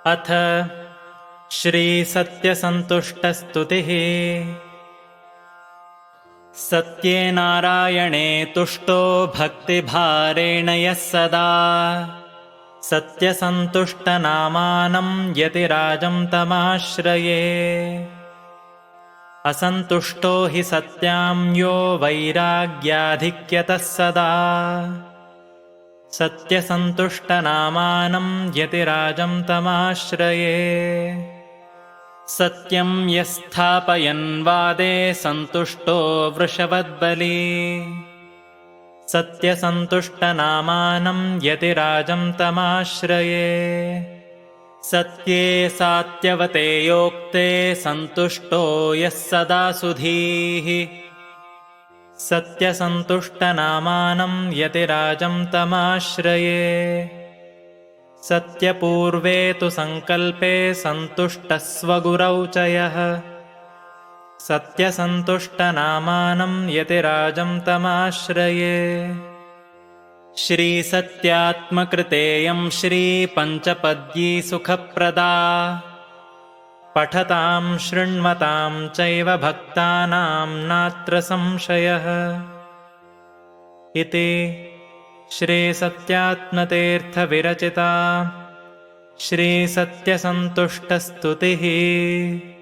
अथ श्रीसत्यसन्तुष्टस्तुतिः। सत्ये नारायणे तुष्टो भक्तिभारेण यः सदा सत्यसन्तुष्टनामानं यतिराजं तमाश्रये। असन्तुष्टो हि सत्यां यो वैराग्याधिक्यतः सदा सत्यसन्तुष्टनामानं यतिराजं तमाश्रये। सत्यं यस्थापयन् वादे सन्तुष्टो वृषवद्बली सत्यसन्तुष्टनामानं यतिराजं तमाश्रये। सत्ये सात्यवते योक्ते सन्तुष्टो यः सदा सुधीः सत्यसन्तुष्टनामानं यतिराजं तमाश्रये। सत्यपूर्वे तु सङ्कल्पे सन्तुष्टः स्वगुरौ च यः सत्यसन्तुष्टनामानं यतिराजं तमाश्रये। श्रीसत्यात्मकृतेयं श्रीपञ्चपद्यी सुखप्रदा पठतां शृण्वतां चैव भक्तानां नात्र संशयः। इति श्रीसत्यात्मतीर्थविरचिता श्रीसत्यसन्तुष्टस्तुतिः।